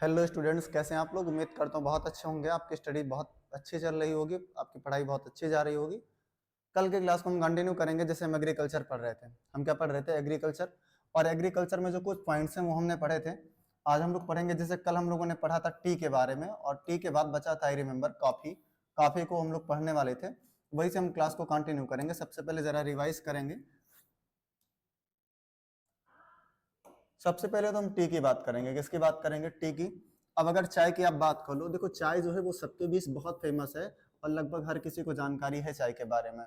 Hello students, कैसे हैं आप लोग। उम्मीद करता हूँ बहुत अच्छे होंगे। आपकी स्टडी बहुत अच्छी चल रही होगी, आपकी पढ़ाई बहुत अच्छी जा रही होगी। कल के क्लास को हम कंटिन्यू करेंगे। जैसे हम एग्रीकल्चर पढ़ रहे थे, हम क्या पढ़ रहे थे, एग्रीकल्चर। और एग्रीकल्चर में जो कुछ पॉइंट्स हैं वो हमने पढ़े थे, आज हम लोग पढ़ेंगे। जैसे कल हम लोगों ने पढ़ा था टी के बारे में, और टी के बाद बचा था आई रिमेंबर कॉफी। कॉफी को हम लोग पढ़ने वाले थे, वही से हम क्लास को कंटिन्यू करेंगे। सबसे पहले जरा रिवाइज करेंगे। सबसे पहले तो हम टी की बात करेंगे। किसकी बात करेंगे? टी की। अब अगर चाय की आप बात कर लो, देखो चाय जो है वो सबके बीच बहुत फेमस है और लगभग हर किसी को जानकारी है चाय के बारे में।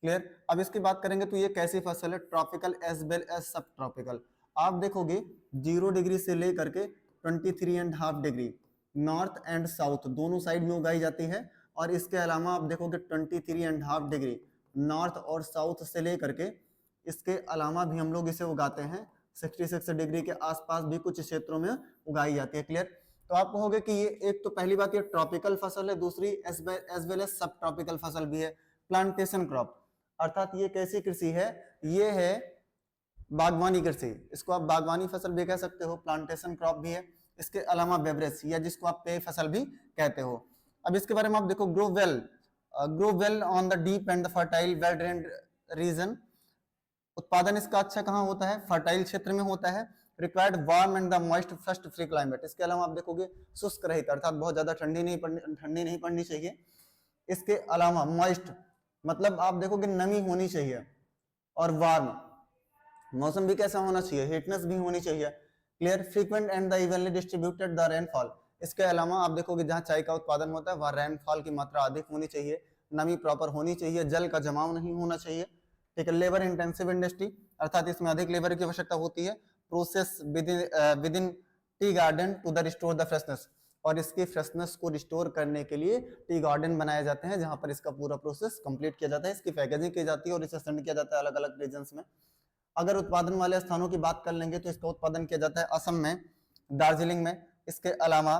क्लियर। अब इसकी बात करेंगे तो ये कैसी फसल है? ट्रॉपिकल एज वेल एज सब ट्रॉपिकल। आप देखोगे 0 डिग्री से लेकर के 23.5 डिग्री नॉर्थ एंड साउथ दोनों साइड में उगाई जाती है। और इसके अलावा आप देखोगे 23.5 डिग्री नॉर्थ और साउथ से लेकर के, इसके अलावा भी हम लोग इसे उगाते हैं 66 डिग्री के आसपास भी कुछ क्षेत्रों में उगाई जाती है। क्लियर। तो आप कहोगे कि ये एक तो पहली बात ये ट्रॉपिकल फसल है, दूसरी एज वेल एज सब ट्रॉपिकल फसल भी है। प्लांटेशन क्रॉप, अर्थात ये कैसी कृषि है? ये है बागवानी कृषि। इसको आप बागवानी फसल भी कह सकते हो, प्लांटेशन क्रॉप भी है। इसके अलावा बेवरेज, या जिसको आप पेय फसल भी कहते हो। अब इसके बारे में आप देखो, grow well on the deep and the fertile well drained region. उत्पादन इसका अच्छा कहाँ होता है? फर्टाइल क्षेत्र में होता है। Required warm and the moist first free climate. इसके अलावा आप देखोगे शुष्क रहित, अर्थात बहुत ज्यादा ठंडी नहीं पड़नी चाहिए। इसके अलावा मॉइस्ट मतलब आप देखोगे नमी होनी चाहिए, और वार्म मौसम भी कैसा होना चाहिए? हीटनेस भी होनी चाहिए। Clear. Frequent and the evenly distributed the rainfall. इसके अलावा आप देखोगे जहाँ चाय का उत्पादन होता है वहाँ रेनफॉल की मात्रा अधिक होनी चाहिए, नमी प्रॉपर होनी चाहिए, जल का जमाव नहीं होना चाहिए। ठीक है। लेबर इंटेंसिव इंडस्ट्री, अर्थात इसमें अधिक लेबर की आवश्यकता होती है। Process within tea garden to the restore the freshness. और इसकी फ्रेशनेस को रिस्टोर करने के लिए टी गार्डन बनाए जाते हैं, जहां पर इसका पूरा प्रोसेस कंप्लीट किया जाता है, इसकी पैकेजिंग की जाती है और इसे सेंड किया जाता है अलग अलग रीजन्स में। अगर उत्पादन वाले स्थानों की बात कर लेंगे तो इसका उत्पादन किया जाता है असम में, दार्जिलिंग में। इसके अलावा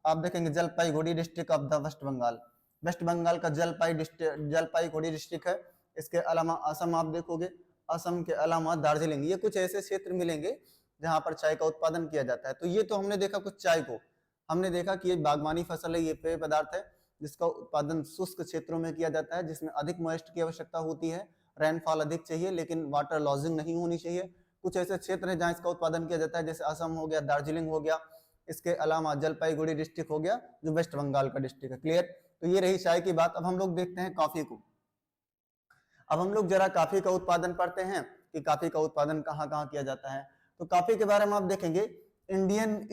आप देखेंगे Jalpaiguri district of the West Bengal, West Bengal का जलपाईगुड़ी डिस्ट्रिक्ट है। इसके अलावा असम आप देखोगे, असम के अलावा दार्जिलिंग, ये कुछ ऐसे क्षेत्र मिलेंगे जहां पर चाय का उत्पादन किया जाता है। तो ये तो हमने देखा कुछ चाय को, हमने देखा कि ये बागवानी फसल है, ये पेय पदार्थ है जिसका उत्पादन शुष्क क्षेत्रों में किया जाता है, जिसमें अधिक मॉइस्ट की आवश्यकता होती है, रेनफॉल अधिक चाहिए लेकिन वाटर लॉजिंग नहीं होनी चाहिए। कुछ ऐसे क्षेत्र हैं जहां इसका उत्पादन किया जाता है, जैसे असम हो गया, दार्जिलिंग हो गया। इसके अलावा जलपाईगुड़ी डिस्ट्रिक्ट हो गया जो वेस्ट बंगाल का डिस्ट्रिक्ट है। क्लियर। तो ये रही चाय की बात। अब हम लोग देखते हैं कॉफी को। अब हम लोग जरा कॉफी का उत्पादन पढ़ते हैं कि कॉफी का उत्पादन कहाँ कहाँ किया जाता है। तो कॉफी के बारे में आप देखेंगे, Indian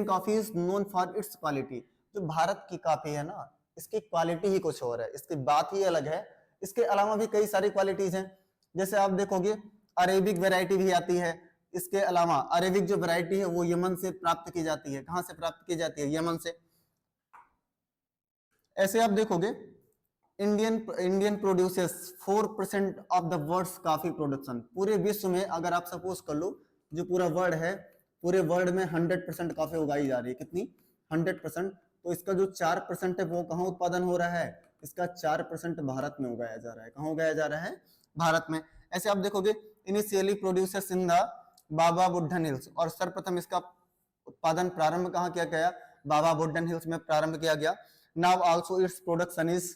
coffee is known for its quality. जो भारत की कॉफी है ना, इसकी क्वालिटी ही कुछ और है, इसकी बात ही अलग है। इसके अलावा भी कई सारी क्वालिटीज हैं, जैसे आप देखोगे अरेबिक वैरायटी भी आती है। इसके अलावा अरेबिक जो वैरायटी है वो यमन से प्राप्त की जाती है। कहाँ से प्राप्त की जाती है? यमन से। ऐसे आप देखोगे Indian produces 4% of the world's coffee production. पूरे विश्व में अगर आप सपोज कर लो, जो पूरा वर्ल्ड है, पूरे वर्ल्ड में 100% कॉफी उगाई जा रही है। कितनी? 100%। तो इसका जो 4% है वो कहाँ उत्पादन हो रहा है? इसका 4% भारत में उगाया जा रहा है। कहाँ उगाया जा रहा है? भारत में। ऐसे आप देखोगे initially producers in the Baba Buddhan hills, और सर्वप्रथम इसका उत्पादन प्रारंभ कहाँ किया गया? बाबा बुड्ढन हिल्स में प्रारंभ किया गया। Now also its production is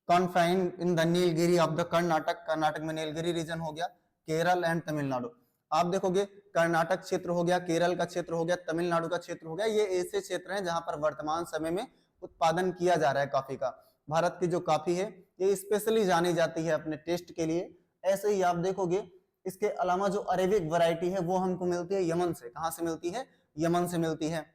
confined in the Nilgiri of the Karnataka. Karnataka में नीलगिरी रीजन हो गया, केरल एंड तमिलनाडु। आप देखोगे कर्नाटक क्षेत्र हो गया, केरल का क्षेत्र हो गया, तमिलनाडु का क्षेत्र हो गया। ये ऐसे क्षेत्र हैं जहां पर वर्तमान समय में उत्पादन किया जा रहा है कॉफी का। भारत की जो कॉफी है ये स्पेशली जानी जाती है अपने टेस्ट के लिए। ऐसे ही आप देखोगे इसके अलावा जो अरेबिक वैरायटी है वो हमको मिलती है यमन से। कहां से मिलती है? यमन से मिलती है।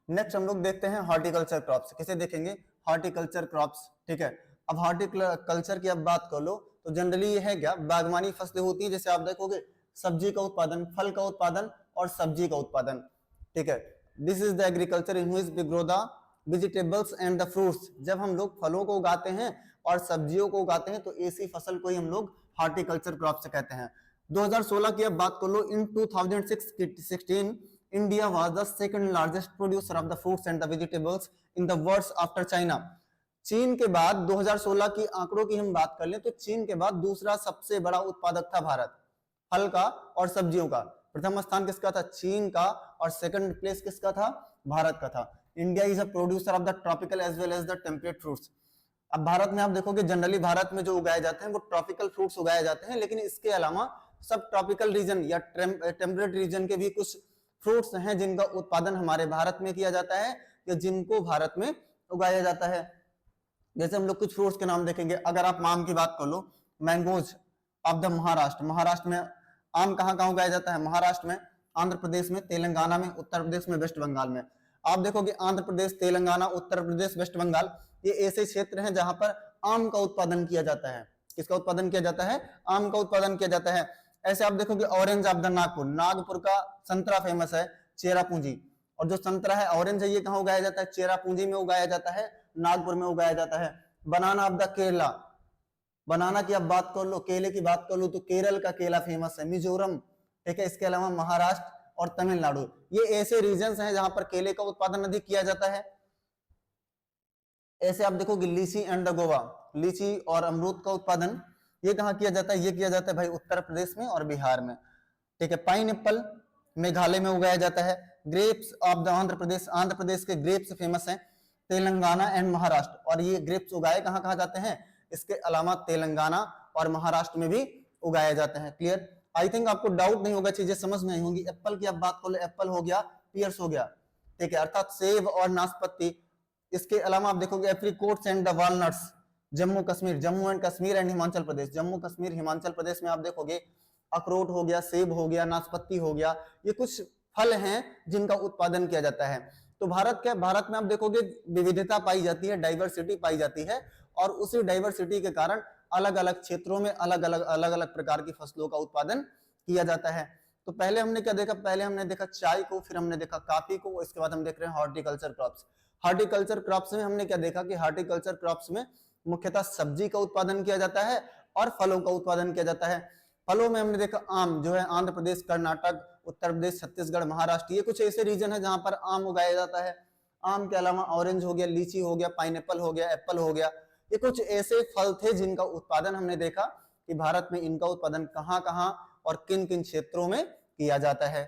नेक्स्ट हम लोग देखते हैं हॉर्टिकल्चर क्रॉप्स। किसे देखेंगे? Horticulture crops. ठीक है। अब हॉर्टिकल्चर की अब बात कर लो तो जनरली ये है क्या? बागवानी फसलें होती है, जैसे आप देखोगे सब्जी का उत्पादन, फल का उत्पादन और सब्जी का उत्पादन। ठीक है। This is the agriculture in which we grow the vegetables and the fruits. जब हम लोग फलों को उगाते हैं और सब्जियों को उगाते हैं तो ऐसी फसल को ही हम लोग हॉर्टिकल्चर क्रॉप्स कहते हैं। 2016 की अब बात कर लो, इन 2016 India was the second largest producer of the fruits and the vegetables in the world after China. चीन के बाद 2016 की आंकड़ों की हम बात कर लें तो चीन के बाद दूसरा सबसे बड़ा उत्पादक था भारत, फल का और सब्जियों का। प्रथम स्थान किसका था? चीन का, और सेकंड प्लेस किसका था? भारत का था। India is a producer of the tropical as well as the temperate fruits. अब भारत में आप देखोगे जनरली भारत में जो उगाए जाते हैं वो ट्रॉपिकल फ्रूट्स उगाए जाते हैं, लेकिन इसके अलावा सब ट्रॉपिकल रीजन या टेम्परेट रीजन के भी कुछ फ्रूट्स हैं जिनका उत्पादन हमारे भारत में किया जाता है या जिनको भारत में उगाया जाता है। जैसे हम लोग कुछ फ्रूट्स के नाम देखेंगे। अगर आप आम की बात कर लो, mangoes of the Maharashtra. Maharashtra में आम कहाँ कहाँ उगाया जाता है? महाराष्ट्र में, आंध्र प्रदेश में, तेलंगाना में, उत्तर प्रदेश में, वेस्ट बंगाल में। आप देखोगे आंध्र प्रदेश, तेलंगाना, उत्तर प्रदेश, वेस्ट बंगाल ये ऐसे क्षेत्र हैं जहां पर आम का उत्पादन किया जाता है। किसका उत्पादन किया जाता है? आम का उत्पादन किया जाता है। ऐसे आप देखोगे orange of the Nagpur. Nagpur का संतरा फेमस है, चेरापूंजी। और जो संतरा है ऑरेंज है, ये कहाँ उगाया जाता है? चेरापूंजी में उगाया जाता है, नागपुर में उगाया जाता है। बनाना ऑफ द केरला। बनाना की आप बात कर लो, केले की बात कर लो तो केरल का केला फेमस है, मिजोरम, ठीक है। इसके अलावा महाराष्ट्र और तमिलनाडु, ये ऐसे रीजन्स हैं जहां पर केले का उत्पादन अधिक किया जाता है। ऐसे आप देखोगे लीची एंड द गोवा। लीची और अमरूद का उत्पादन ये कहाँ किया जाता है? ये किया जाता है भाई उत्तर प्रदेश में और बिहार में, ठीक है। पाइन एप्पल मेघालय में उगाया जाता है। Grapes of the Andhra Pradesh. Andhra Pradesh के ग्रेप्स फेमस हैं, तेलंगाना एंड महाराष्ट्र। और ये ग्रेप्स उगाए कहाँ कहाँ जाते हैं? इसके अलावा तेलंगाना और महाराष्ट्र में भी उगाए जाते हैं। क्लियर? आई थिंक आपको डाउट नहीं होगा, चीजें समझ में आई होंगी। एप्पल की आप बात कर लो, एप्पल हो गया, पियर्स हो गया, ठीक है, अर्थात सेब और नाशपाती। इसके अलावा आप देखोगे apricots and the walnuts, Jammu Kashmir, Jammu and Kashmir and Himachal Pradesh. Jammu Kashmir, Himachal Pradesh में आप देखोगे अखरोट हो गया, सेब हो गया, नाशपाती हो गया, ये कुछ फल हैं जिनका उत्पादन किया जाता है। तो भारत में आप देखोगे विविधता पाई जाती है, डाइवर्सिटी पाई जाती है, और उसी डाइवर्सिटी के कारण अलग अलग क्षेत्रों में अलग अलग प्रकार की फसलों का उत्पादन किया जाता है। तो पहले हमने क्या देखा? पहले हमने देखा चाय को, फिर हमने देखा कॉफी को, इसके बाद हम देख रहे हैं हॉर्टिकल्चर क्रॉप्स। हॉर्टिकल्चर क्रॉप्स में हमने क्या देखा कि हॉर्टिकल्चर क्रॉप्स में मुख्यतः सब्जी का उत्पादन किया जाता है और फलों का उत्पादन किया जाता है। फलों में हमने देखा आम, जो है आंध्र प्रदेश, कर्नाटक, उत्तर प्रदेश, छत्तीसगढ़, महाराष्ट्र, ये कुछ ऐसे रीजन है जहां पर आम उगाया जाता है। आम के अलावा ऑरेंज हो गया, लीची हो गया, पाइनएप्पल हो गया, एप्पल हो गया, ये कुछ ऐसे फल थे जिनका उत्पादन हमने देखा कि भारत में इनका उत्पादन कहां कहां और किन किन क्षेत्रों में किया जाता है।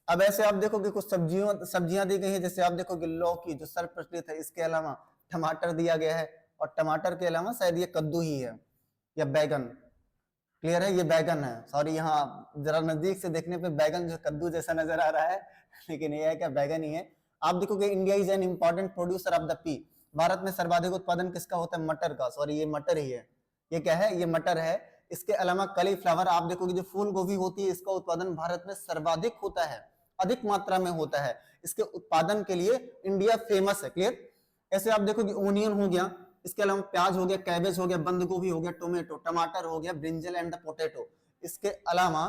अब ऐसे आप देखोगे कुछ सब्जियां दी गई है, जैसे आप देखोगे लौकी जो सर्वप्रचलित है, इसके अलावा टमाटर दिया गया है, और टमाटर के अलावा शायद ये कद्दू ही है या बैगन। क्लियर है? ये बैगन है, सॉरी, यहाँ जरा नजदीक से देखने पे बैगन जो कद्दू जैसा नजर आ रहा है, लेकिन ये है क्या? बैगन ही है। आप देखोगे India is an important producer of the P. Bharat में सर्वाधिक उत्पादन किसका होता है? मटर का। सॉरी, ये मटर ही है, ये क्या है? ये मटर है। इसके अलावा कलीफ्लावर, आप देखोगे जो फूल गोभी होती है, इसका उत्पादन भारत में सर्वाधिक होता है, अधिक मात्रा में होता है। इसके उत्पादन के लिए इंडिया फेमस है। क्लियर? ऐसे आप देखोगे ओनियन हो गया, इसके अलावा प्याज हो गया, कैबेज हो गया, बंद गोभी हो गया, टोमेटो, टमाटर हो गया, ब्रिंजल एंड द पोटैटो। इसके अलावा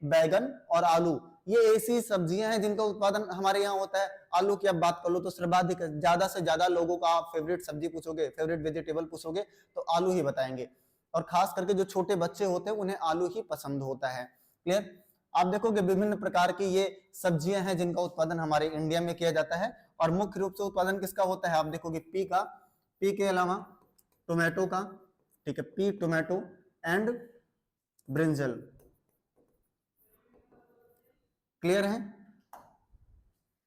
बैगन और आलू, ये ऐसी सब्जियां हैं जिनका उत्पादन हमारे यहाँ होता है। आलू की आप बात कर लो तो सर्वाधिक, ज्यादा से ज्यादा लोगों का आप फेवरेट सब्जी पूछोगे, फेवरेट वेजिटेबल पूछोगे तो आलू ही बताएंगे, और खास करके जो छोटे बच्चे होते हैं उन्हें आलू ही पसंद होता है। क्लियर? आप देखोगे विभिन्न प्रकार की ये सब्जियां हैं जिनका उत्पादन हमारे इंडिया में किया जाता है, और मुख्य रूप से उत्पादन किसका होता है? आप देखोगे पी का, पी के अलावा टोमेटो का, ठीक है, P, tomato and brinjal. Clear है?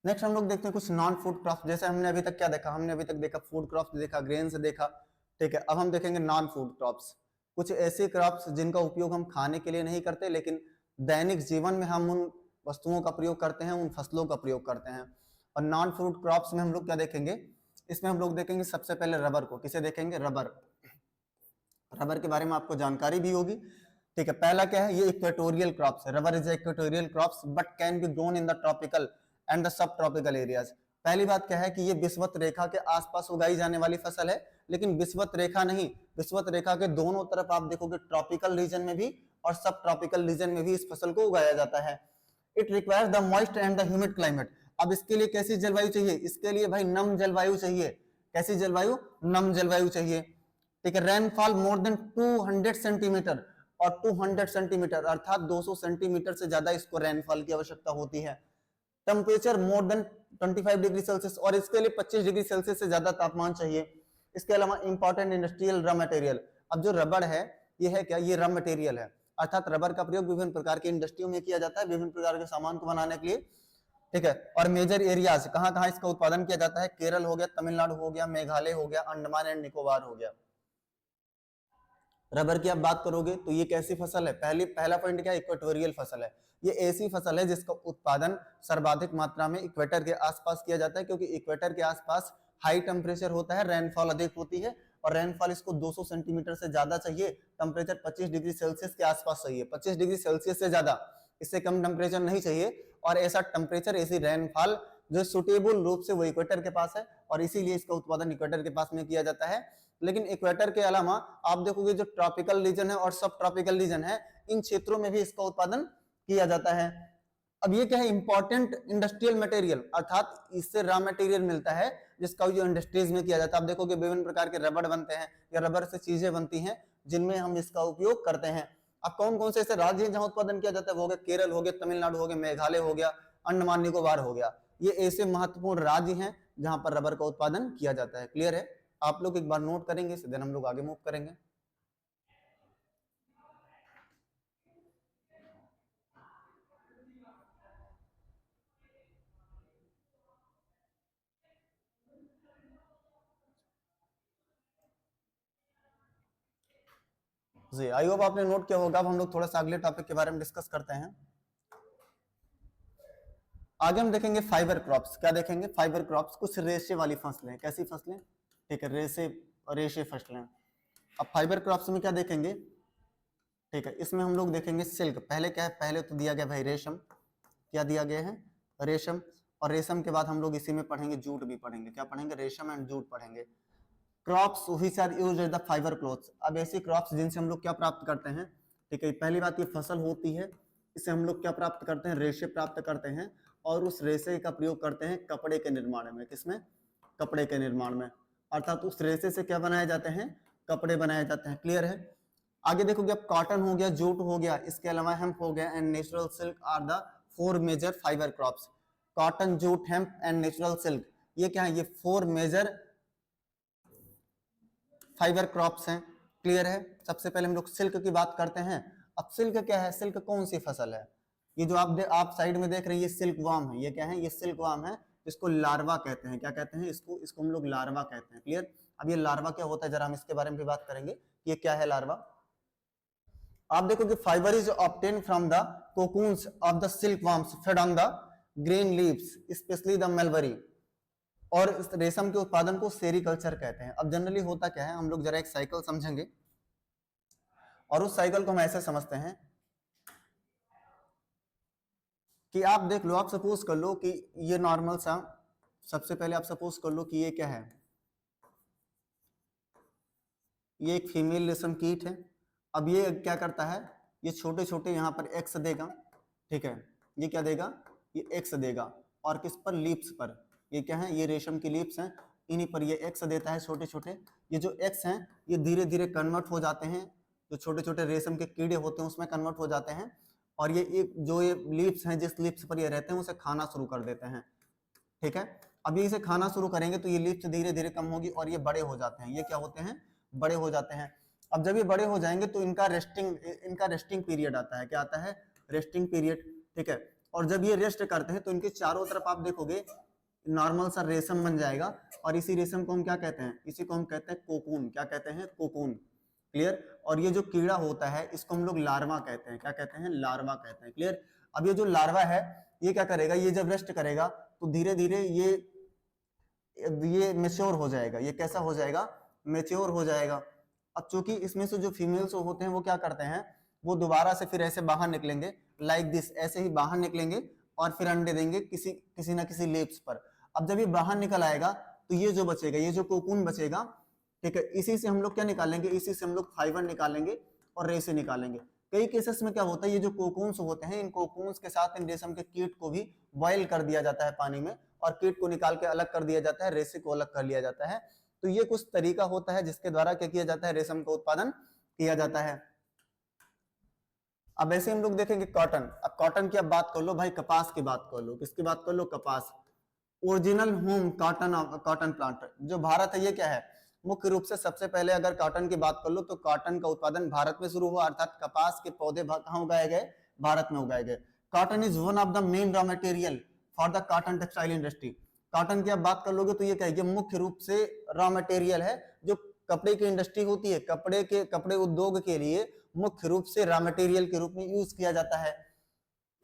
नेक्स्ट हम लोग देखते हैं कुछ नॉन फूड क्रॉप्स। जैसे हमने अभी तक क्या देखा? हमने अभी तक देखा फूड क्रॉप्स देखा, ग्रेन से देखा, ठीक है। अब हम देखेंगे नॉन फूड क्रॉप्स, कुछ ऐसे क्रॉप्स जिनका उपयोग हम खाने के लिए नहीं करते, लेकिन दैनिक जीवन में हम उन वस्तुओं का प्रयोग करते हैं, उन फसलों का प्रयोग करते हैं। और नॉन फूड क्रॉप्स में हम लोग क्या देखेंगे? इसमें हम लोग देखेंगे सबसे पहले रबर को। किसे देखेंगे? रबर। रबर के बारे में आपको जानकारी भी होगी, ठीक है। पहला क्या है? ये इक्वेटोरियल क्रॉप्स है। Rubber is equatorial crops but can be grown in the tropical and the sub tropical areas. पहली बात क्या है कि ये विषुवत रेखा के आसपास उगाई जाने वाली फसल है, लेकिन विषुवत रेखा नहीं, विषुवत रेखा के दोनों तरफ आप देखोगे ट्रॉपिकल रीजन में भी और सब ट्रॉपिकल रीजन में भी इस फसल को उगाया जाता है। It requires the moist and the humid climate. अब इसके लिए कैसी जलवायु चाहिए? इसके लिए भाई नम जलवायु चाहिए। कैसी जलवायु? नम जलवायु चाहिए, ठीक है। रेनफॉल मोर देन 200 सेंटीमीटर, और 200 सेंटीमीटर अर्थात 200 सेंटीमीटर से ज्यादा इसको रेनफॉल की आवश्यकता होती है। Temperature more than 25 degree Celsius, और इसके लिए 25 डिग्री सेल्सियस से ज्यादा तापमान चाहिए। इसके अलावा इंपॉर्टेंट इंडस्ट्रियल रॉ मटेरियल। अब जो रबड़ है ये है क्या? ये रॉ मटेरियल है। अर्थात रबर का प्रयोग विभिन्न प्रकार की इंडस्ट्रियों में किया जाता है, विभिन्न प्रकार के सामान को बनाने के लिए, ठीक है। और मेजर एरियाज कहाँ कहाँ इसका उत्पादन किया जाता है, केरल हो गया, तमिलनाडु हो गया, मेघालय हो गया, अंडमान एंड निकोबार हो गया। रबर की आप बात करोगे तो ये कैसी फसल है, पहला पॉइंट क्या है, इक्वेटोरियल फसल है। ये ऐसी फसल है जिसका उत्पादन सर्वाधिक मात्रा में इक्वेटर के आसपास किया जाता है, क्योंकि इक्वेटर के आसपास हाई टेम्परेचर होता है, रेनफॉल अधिक होती है, और रेनफॉल इसको 200 सेंटीमीटर से ज्यादा चाहिए, टेम्परेचर 25 डिग्री सेल्सियस के आसपास चाहिए, 25 डिग्री सेल्सियस से ज्यादा, इससे कम टेम्परेचर नहीं चाहिए। और ऐसा टेम्परेचर, ऐसी रेनफॉल जो सुटेबल रूप से वो इक्वेटर के पास है, और इसीलिए इसका उत्पादन इक्वेटर के पास में किया जाता है। लेकिन इक्वेटर के अलावा आप देखोगे जो ट्रॉपिकल रीजन है और सब ट्रॉपिकल रीजन है, इन क्षेत्रों में भी इसका उत्पादन किया जाता है। अब ये क्या है, इंपॉर्टेंट इंडस्ट्रियल मटेरियल, अर्थात इससे रॉ मटेरियल मिलता है जिसका जो इंडस्ट्रीज में किया जाता है। आप देखोगे विभिन्न प्रकार के रबड़ बनते हैं या रबर से चीजें बनती हैं जिनमें हम इसका उपयोग करते हैं। अब कौन कौन से ऐसे राज्य हैं जहां उत्पादन किया जाता है, वो हो गया केरल हो गया, तमिलनाडु हो गया, मेघालय हो गया, अंडमान निकोबार हो गया। ये ऐसे महत्वपूर्ण राज्य हैं जहां पर रबर का उत्पादन किया जाता है। क्लियर है, आप लोग एक बार नोट करेंगे, देन हम लोग आगे मूव करेंगे। जी, आई होप आपने नोट किया होगा। अब हम लोग थोड़ा सा अगले टॉपिक के बारे में डिस्कस करते हैं। आगे हम देखेंगे फाइबर क्रॉप्स। क्या देखेंगे, फाइबर क्रॉप्स, कुछ रेशे वाली फसलें। कैसी फसलें, ठीक है, रेशे फसलें। अब फाइबर क्रॉप्स में क्या देखेंगे, ठीक है, इसमें हम लोग देखेंगे सिल्क। पहले क्या है, पहले तो दिया गया भाई रेशम, क्या दिया गया है, रेशम। और रेशम के बाद हम लोग इसी में पढ़ेंगे जूट भी पढ़ेंगे। क्या पढ़ेंगे, रेशम एंड जूट पढ़ेंगे। Crops which are used as the fibre clothes. अब ऐसी क्रॉप्स जिनसे हम लोग क्या प्राप्त करते हैं, ठीक है, पहली बात ये फसल होती है, इससे हम लोग क्या प्राप्त करते हैं, रेशे प्राप्त करते हैं, और उस रेशे का प्रयोग करते हैं कपड़े के निर्माण में। किसमें, कपड़े के निर्माण में, अर्थात उस रेशे से क्या बनाए जाते हैं, कपड़े बनाए जाते हैं। क्लियर है। आगे देखोगे, अब कॉटन हो गया, जूट हो गया, इसके अलावा हेम्प हो गया and natural silk are the 4 major fibre crops. Cotton, jute, hemp and natural silk, ये क्या है, ये 4 मेजर फाइबर क्रॉप्स हैं। क्लियर है। सबसे पहले हम लोग सिल्क की बात करते हैं। अब सिल्क क्या है, सिल्क कौन सी फसल है, ये जो आप साइड में देख रहे हैं, ये सिल्क वार्म है। ये क्या है, ये सिल्क वार्म है, इसको लार्वा कहते हैं। क्या कहते हैं इसको हम लोग लार्वा कहते हैं। क्लियर। अब ये लार्वा क्या होता है, जरा हम इसके बारे में भी बात करेंगे, ये क्या है लार्वा। आप देखो कि fibre is obtain from the cocoons of the silk worms fade on the green leaves specially the mulberry. और इस रेशम के उत्पादन को सेरीकल्चर कहते हैं। अब जनरली होता क्या है, हम लोग जरा एक साइकिल समझेंगे, और उस साइकिल को हम ऐसे समझते हैं कि आप देख लो, आप सपोज कर लो कि ये नॉर्मल सा, सबसे पहले आप सपोज कर लो कि ये क्या है, ये एक फीमेल रेशम कीट है। अब ये क्या करता है, ये छोटे छोटे यहाँ पर एक्स देगा, ठीक है, ये क्या देगा, ये एक्स देगा, और किस पर, लीप्स पर। ये क्या है, ये रेशम की लीप्स हैं, इन्हीं पर ये एक्स देता है छोटे छोटे। ये जो एक्स हैं ये धीरे धीरे कन्वर्ट हो जाते हैं, जो छोटे छोटे रेशम के कीड़े होते हैं उसमें कन्वर्ट हो जाते हैं, और ये एक जो ये लीप्स हैं, जिस लीप्स पर ये रहते हैं उसे खाना शुरू कर देते हैं। ठीक है। अब ये इसे खाना शुरू करेंगे तो ये लीप्स धीरे धीरे कम होगी और ये बड़े हो जाते हैं। ये क्या होते हैं, बड़े हो जाते हैं। अब जब ये बड़े हो जाएंगे तो इनका रेस्टिंग पीरियड आता है। क्या आता है, रेस्टिंग पीरियड। ठीक है। और जब ये रेस्ट करते हैं तो इनके चारों तरफ आप देखोगे नॉर्मल सा रेशम बन जाएगा, और इसी रेशम को हम क्या कहते हैं, इसी को हम कहते हैं कोकून। क्या कहते हैं, कोकून। क्लियर। और ये जो कीड़ा होता है इसको हम लोग लार्वा कहते हैं। क्या कहते हैं, लार्वा कहते हैं। क्लियर। अब ये जो लार्वा है ये क्या करेगा, ये जब रेस्ट करेगा तो धीरे धीरे ये मेच्योर हो जाएगा। ये कैसा हो जाएगा, मेच्योर हो जाएगा। अब चूंकि इसमें से जो फीमेल्स होते हैं वो क्या करते हैं, वो दोबारा से फिर ऐसे बाहर निकलेंगे, लाइक दिस, ऐसे ही बाहर निकलेंगे और फिर अंडे देंगे किसी ना किसी लीव्स पर। अब जब ये बाहर निकल आएगा तो ये जो बचेगा, ये जो कोकून बचेगा, ठीक है, इसी से हम लोग क्या निकालेंगे, इसी से हम लोग फाइबर निकालेंगे और रेशे निकालेंगे। कई केसेस में क्या होता है, ये जो कोकून्स होते हैं, इन कोकून्स के साथ इन रेशम के कीट को भी बॉयल कर दिया जाता है पानी में, और कीट को निकाल के अलग कर दिया जाता है, रेशे को अलग कर लिया जाता है। तो ये कुछ तरीका होता है जिसके द्वारा क्या किया जाता है, रेशम का उत्पादन किया जाता है। अब ऐसे हम लोग देखेंगे कॉटन। अब कॉटन की अब बात कर लो भाई, कपास की बात कर लो। किसकी बात कर लो, कपास। ओरिजिनल होम कॉटन प्लांट जो भारत है, ये क्या है, मुख्य रूप से सबसे पहले अगर कॉटन की बात कर लो तो कॉटन का उत्पादन भारत में शुरू हुआ, अर्थात कपास के पौधे कहाँ उगाए गए, भारत में उगाए गए। Cotton is one of the main raw material for the cotton textile industry. Cotton की आप बात कर लोगे तो ये कहेंगे मुख्य रूप से रॉ मटेरियल है जो कपड़े की इंडस्ट्री होती है, कपड़े उद्योग के लिए मुख्य रूप से रॉ मटेरियल के रूप में यूज किया जाता है।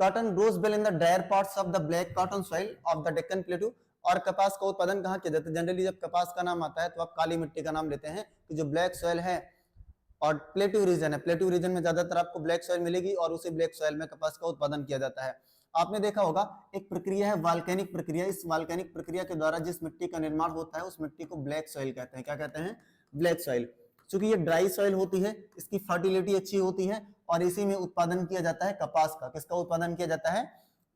Cotton grows well in the dryer parts of the black cotton soil of the Deccan प्लेटू। और कपास का उत्पादन कहाँ किया जाता है? जनरली जब कपास का नाम आता है तो आप काली मिट्टी का नाम लेते हैं कि जो ब्लैक सॉइल है और प्लेट्यू रीजन है, प्लेट्यू रीजन में ज्यादातर आपको ब्लैक सॉइल मिलेगी और उसी ब्लैक सॉइल में कपास का उत्पादन किया जाता है। आपने देखा होगा एक प्रक्रिया है वॉल्केनिक प्रक्रिया, इस वॉल्केनिक प्रक्रिया के द्वारा जिस मिट्टी का निर्माण होता है उस मिट्टी को ब्लैक सॉइल कहते हैं। क्या कहते हैं? Black soil. चूंकि ये ड्राई सॉइल होती है, इसकी फर्टिलिटी अच्छी होती है और इसी में उत्पादन किया जाता है कपास का। किसका उत्पादन किया जाता है?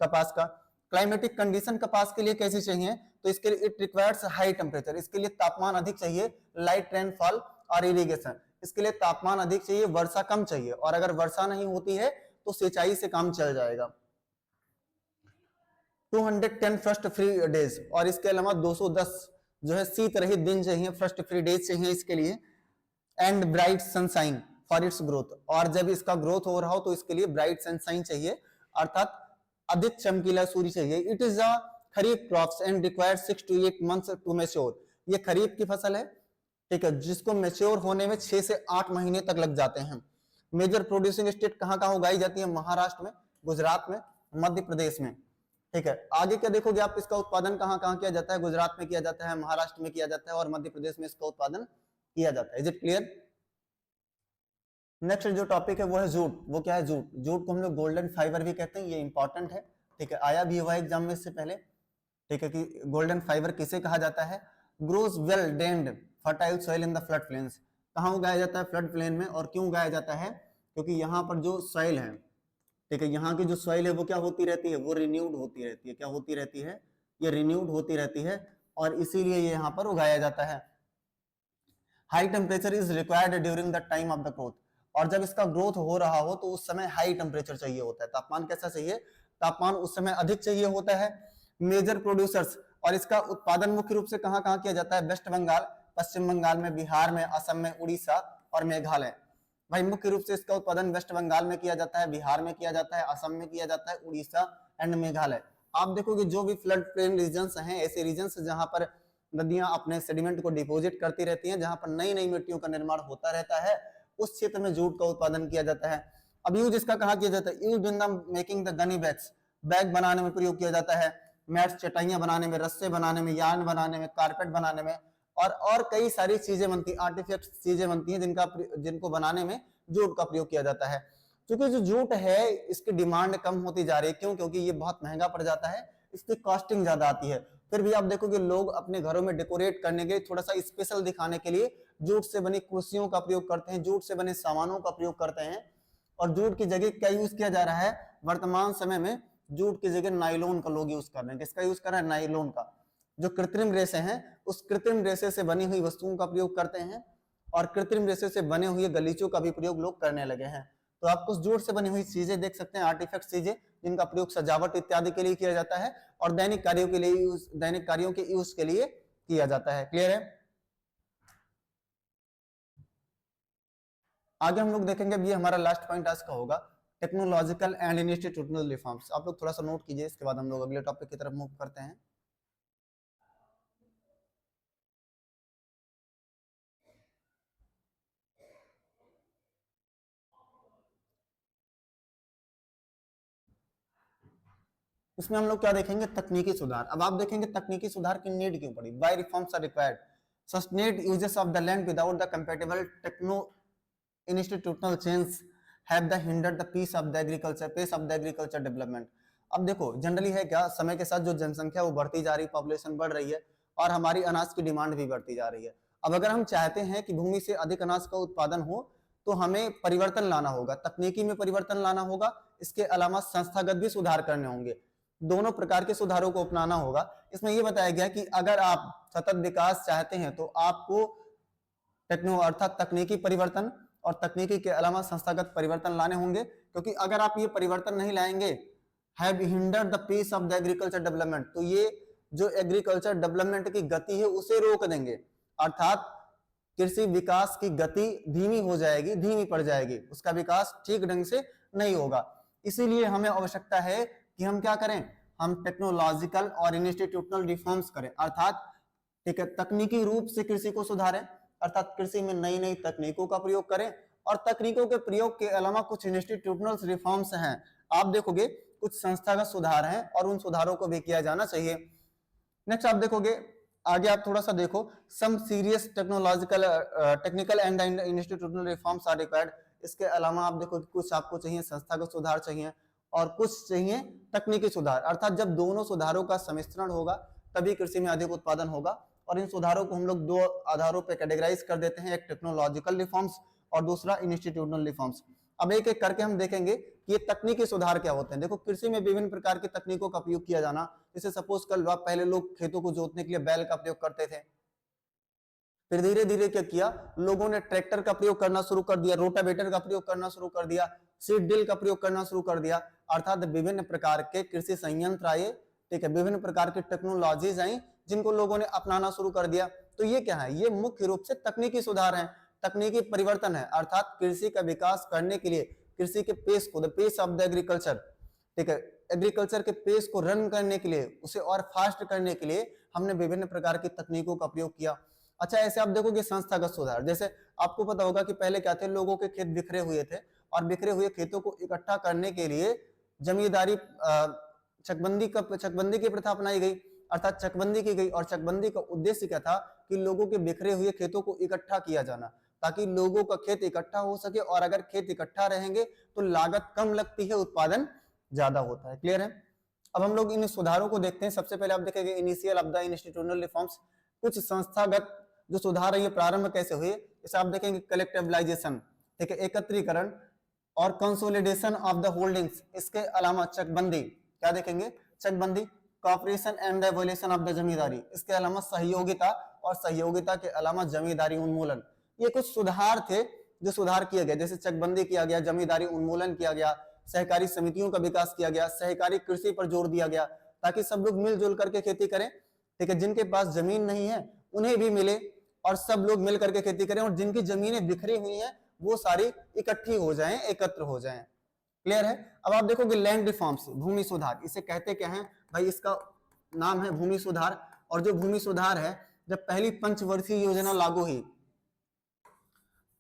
कपास का। क्लाइमेटिक कंडीशन कपास के लिए कैसी चाहिए? तो इसके लिए इट रिक्वायर्स हाई टेम्परेचर, इसके लिए तापमान अधिक चाहिए, लाइट रेनफॉल और इरिगेशन, इसके लिए तापमान अधिक चाहिए, वर्षा कम चाहिए, और अगर वर्षा नहीं होती है तो सिंचाई से काम चल जाएगा। 210 फ्रस्ट फ्री डेज, और इसके अलावा 210 जो है शीत रहित दिन चाहिए, फ्रस्ट फ्री डेज चाहिए इसके लिए। And bright sunshine for its growth, और जब इसका ग्रोथ हो रहा हो तो इसके लिए ब्राइट सनशाइन चाहिए, अर्थात अधिक चमकीला सूर्य चाहिए। It is a kharif crops and required 6 to 8 months to mature. ये खरीफ की फसल है, ठीक है, जिसको मैच्योर होने में 6 से 8 महीने तक लग जाते हैं। मेजर प्रोड्यूसिंग स्टेट कहाँ कहाँ उगाई जाती है? महाराष्ट्र में, गुजरात में, मध्य प्रदेश में, ठीक है। आगे क्या देखोगे आप, इसका उत्पादन कहाँ कहाँ किया जाता है? गुजरात में किया जाता है, महाराष्ट्र में किया जाता है और मध्य प्रदेश में इसका उत्पादन किया जाता है। Is it clear? नेक्स्ट जो टॉपिक है वो है जूट। वो क्या है? जूट। जूट को हम लोग गोल्डन फाइबर भी कहते हैं, ये इंपॉर्टेंट है, ठीक है, आया भी हुआ एग्जाम में इससे पहले, ठीक है, कि गोल्डन फाइबर किसे कहा जाता है? Grows well drained fertile soil in the flood plains. कहाँ उगाया जाता है? फ्लड प्लेन में। और क्यों उगाया जाता है? क्योंकि यहाँ पर जो सॉइल है, ठीक है, यहाँ की जो सॉइल है वो क्या होती रहती है? वो रिन्यूड होती रहती है। क्या होती रहती है? ये रिन्यूड होती रहती है और इसीलिए ये यहाँ पर उगाया जाता है। High temperature is required during the time of the growth, और जब इसका ग्रोथ हो रहा हो तो उस समय हाई टेम्परेचर चाहिए होता है। तापमान कैसा चाहिए? तापमान उस समय अधिक चाहिए होता है। मेजर प्रोड्यूसर्स, और इसका उत्पादन मुख्य रूप से कहाँ कहाँ किया जाता है? वेस्ट बंगाल, पश्चिम बंगाल में, बिहार में, असम में, उड़ीसा और मेघालय। भाई मुख्य रूप से इसका उत्पादन वेस्ट बंगाल में किया जाता है, बिहार में किया जाता है, असम में किया जाता है, उड़ीसा एंड मेघालय। आप देखोगे जो भी फ्लड प्लेन रीजन्स हैं, ऐसे रीजन्स जहां पर नदियां अपने सेडिमेंट को डिपोजिट करती रहती हैं, जहां पर नई नई मिट्टियों का निर्माण होता रहता है, उस क्षेत्र में जूट का उत्पादन किया जाता है। अब यूज इसका कहाँ किया जाता है? Use in the making the Ghani bags, bag बनाने में प्रयोग किया जाता है, मैट्स चटाइयां बनाने में, रस्से बनाने में, यार्न बनाने में, कारपेट बनाने में, और कई सारी चीजें बनती हैं, आर्टिफैक्ट चीजें बनती हैं जिनको बनाने में जूट का प्रयोग किया जाता है। क्योंकि जो जूट है इसकी डिमांड कम होती जा रही है। क्यों? क्योंकि ये बहुत महंगा पड़ जाता है, इसकी कॉस्टिंग ज्यादा आती है। फिर भी आप देखोगे लोग अपने घरों में डेकोरेट करने के लिए, थोड़ा सा स्पेशल दिखाने के लिए जूट से बनी कुर्सियों का प्रयोग करते हैं, जूट से बने सामानों का प्रयोग करते हैं। और जूट की जगह क्या यूज किया जा रहा है वर्तमान समय में? जूट की जगह नाइलोन का लोग यूज कर रहे हैं। किसका यूज कर रहे हैं? नाइलोन का। जो कृत्रिम रेशे हैं, उस कृत्रिम रेशे से बनी हुई वस्तुओं का प्रयोग करते हैं, और कृत्रिम रेशे से बने हुए गलीचों का भी प्रयोग लोग करने लगे हैं। तो आप कुछ जूट से बनी हुई चीजें देख सकते हैं, आर्टिफैक्ट चीजें, जिनका प्रयोग सजावट इत्यादि के लिए किया जाता है और दैनिक कार्यों के यूज के लिए किया जाता है। क्लियर है? आगे हम लोग देखेंगे, ये हमारा लास्ट पॉइंट आज का होगा, टेक्नोलॉजिकल एंड इंस्टीट्यूशनल रिफॉर्म्स। आप लोग थोड़ा सा नोट कीजिए, इसके बाद हम लोग अगले टॉपिक की तरफ मूव करते हैं। इसमें हम लोग क्या देखेंगे? तकनीकी सुधार। अब आप देखेंगे तकनीकी सुधार की नीड क्यों पड़ी? Why reforms are required? Sustained uses of the land without the compatible techno institutional change have the hindered the pace of the agriculture development. अब देखो जनरली है क्या, समय के साथ जो जनसंख्या वो बढ़ती जा रही, पॉपुलेशन बढ़ रही है और हमारी अनाज की डिमांड भी बढ़ती जा रही है। अब अगर हम चाहते हैं कि भूमि से अधिक अनाज का उत्पादन हो तो हमें परिवर्तन लाना होगा, तकनीकी में परिवर्तन लाना होगा, इसके अलावा संस्थागत भी सुधार करने होंगे। दोनों प्रकार के सुधारों को अपनाना होगा। इसमें यह बताया गया कि अगर आप सतत विकास चाहते हैं तो आपको टेक्नो अर्थात तकनीकी परिवर्तन और तकनीकी के अलावा संस्थागत परिवर्तन लाने होंगे, क्योंकि अगर आप ये परिवर्तन नहीं लाएंगे, have hindered the pace of the agriculture development, तो ये जो एग्रीकल्चर डेवलपमेंट की गति है उसे रोक देंगे। अर्थात कृषि विकास की गति धीमी हो जाएगी, धीमी पड़ जाएगी, उसका विकास ठीक ढंग से नहीं होगा। इसीलिए हमें आवश्यकता है कि हम क्या करें, हम टेक्नोलॉजिकल और इंस्टीट्यूशनल रिफॉर्म्स करें, अर्थात ठीक है तकनीकी रूप से कृषि को सुधारें, अर्थात कृषि में नई नई तकनीकों का प्रयोग करें। और तकनीकों के प्रयोग के अलावा कुछ इंस्टीट्यूशनल रिफॉर्म्स हैं, आप देखोगे कुछ संस्थागत सुधार हैं और उन सुधारों को भी किया जाना चाहिए। नेक्स्ट आप देखोगे आगे, आप थोड़ा सा देखो, some serious technical and institutional reforms are required. इसके अलावा आप देखो कुछ आपको चाहिए संस्थागत सुधार चाहिए और कुछ चाहिए तकनीकी सुधार, अर्थात जब दोनों सुधारों का सम्मिश्रण होगा तभी कृषि में अधिक उत्पादन होगा। और इन सुधारों को हम लोग दो आधारों पर कैटेगराइज कर देते हैं, एक टेक्नोलॉजिकल रिफॉर्म्स और दूसरा इंस्टीट्यूशनल रिफॉर्म्स। अब एक एक करके हम देखेंगे कि ये तकनीकी सुधार क्या होते हैं। देखो कृषि में विभिन्न प्रकार की तकनीकों का प्रयोग किया जाना, जैसे सपोज कर लो पहले लोग खेतों को जोतने के लिए बैल का प्रयोग करते थे, फिर धीरे धीरे क्या किया, लोगों ने ट्रैक्टर का प्रयोग करना शुरू कर दिया, रोटावेटर का प्रयोग करना शुरू कर दिया, सीड ड्रिल का प्रयोग करना शुरू कर दिया, अर्थात विभिन्न प्रकार के कृषि संयंत्र आए, ठीक है, विभिन्न प्रकार की टेक्नोलॉजीज आई जिनको लोगों ने अपनाना शुरू कर दिया। तो ये क्या है, ये मुख्य रूप से तकनीकी सुधार है, तकनीकी परिवर्तन है, अर्थात कृषि का विकास करने के लिए कृषि के पेस को, the pace of the agriculture, ठीक है, एग्रीकल्चर के पेस को रन करने के लिए, उसे और फास्ट करने के लिए हमने विभिन्न प्रकार की तकनीकों का प्रयोग किया। अच्छा ऐसे आप देखोगे संस्थागत सुधार, जैसे आपको पता होगा कि पहले क्या थे, लोगों के खेत बिखरे हुए थे और बिखरे हुए खेतों को इकट्ठा करने के लिए जमींदारी चकबंदी की प्रथा अपनाई गई, अर्थात चकबंदी की गई। और चकबंदी का उद्देश्य क्या था कि लोगों के बिखरे हुए खेतों को इकट्ठा किया जाना, ताकि लोगों का खेत इकट्ठा हो सके, और अगर खेत इकट्ठा रहेंगे तो लागत कम लगती है, उत्पादन ज्यादा होता है। क्लियर है? अब हम लोग इन सुधारों को देखते हैं। सबसे पहले आप देखेंगे initial of the institutional reforms, कुछ संस्थागत जो सुधार है ये प्रारंभ कैसे हुए, इसे आप देखेंगे कलेक्टिवलाइजेशन, ठीक है, एकत्रीकरण और कंसोलिडेशन ऑफ द होल्डिंग्स। इसके अलावा चकबंदी, क्या देखेंगे, चकबंदी, cooperation and the evolution of the zamindari. इसके अलावा सहयोगिता, और सहयोगिता के अलावा जमींदारी उन्मूलन। ये कुछ सुधार थे जो सुधार किए गए, जैसे चकबंदी किया गया, जमींदारी उन्मूलन किया गया, सहकारी समितियों का विकास किया गया, सहकारी कृषि पर जोर दिया गया ताकि सब लोग मिलजुल करके खेती करें, ठीक है, जिनके पास जमीन नहीं है उन्हें भी मिले और सब लोग मिल करके खेती करें, और जिनकी जमीनें बिखरी हुई हैं वो सारी इकट्ठी हो जाएं, एकत्र हो जाएं। क्लियर है? अब आप देखोगे लैंड रिफॉर्म्स, भूमि सुधार, इसे कहते क्या है भाई, इसका नाम है भूमि सुधार। और जो भूमि सुधार है, जब पहली पंचवर्षीय योजना लागू हुई,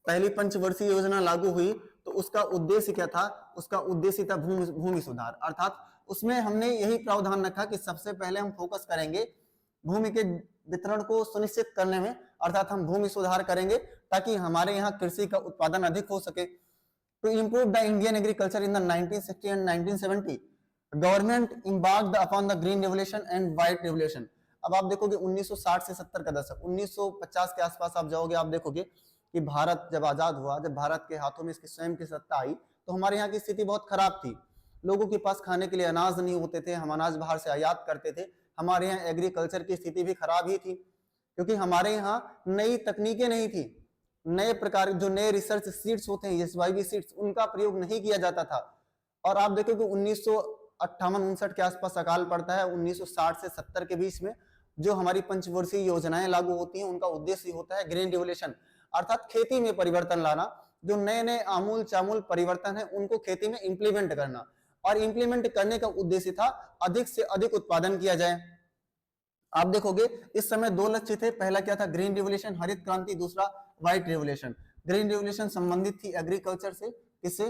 पहली पंचवर्षीय योजना लागू हुई तो उसका उद्देश्य क्या था, उसका उद्देश्य था भूमि सुधार, अर्थात उसमें हमने यही प्रावधान रखा कि सबसे पहले हम फोकस करेंगे भूमि के वितरण को सुनिश्चित करने में, अर्थात हम भूमि सुधार करेंगे ताकि हमारे यहाँ कृषि का उत्पादन अधिक हो सके। To improve the Indian agriculture in the 1960 and 1970 government embarked upon the green revolution and white revolution. अब आप देखोगे 1960 से 70 का दशक, 1950 के आसपास आप जाओगे, आप देखोगे कि भारत जब आजाद हुआ, जब भारत के हाथों में इसकी स्वयं की सत्ता आई, तो हमारे यहाँ की स्थिति बहुत खराब थी। लोगों के पास खाने के लिए अनाज नहीं होते थे, हम अनाज बाहर से आयात करते थे। हमारे यहाँ एग्रीकल्चर की स्थिति भी खराब ही थी, क्योंकि हमारे यहाँ नई तकनीकें नहीं थी, नए प्रकार जो नए रिसर्च सीड्स होते हैं, SYB सीड्स, उनका प्रयोग नहीं किया जाता था। और आप देखो कि 1958-59 के आसपास अकाल पड़ता है, 1960 से 70 के बीच में जो हमारी पंचवर्षीय योजनाएं लागू होती हैं, उनका उद्देश्य होता है ग्रीन रिवोल्यूशन, अर्थात खेती में परिवर्तन लाना। जो नए नए आमूल चामूल परिवर्तन है उनको खेती में इंप्लीमेंट करना, और इंप्लीमेंट करने का उद्देश्य था अधिक से अधिक उत्पादन किया जाए। आप देखोगे इस समय दो लक्ष्य थे, पहला क्या था, ग्रीन रिवोल्यूशन, हरित क्रांति, दूसरा व्हाइट रिवोल्यूशन। ग्रीन रिवोल्यूशन संबंधित थी एग्रीकल्चर से, किससे,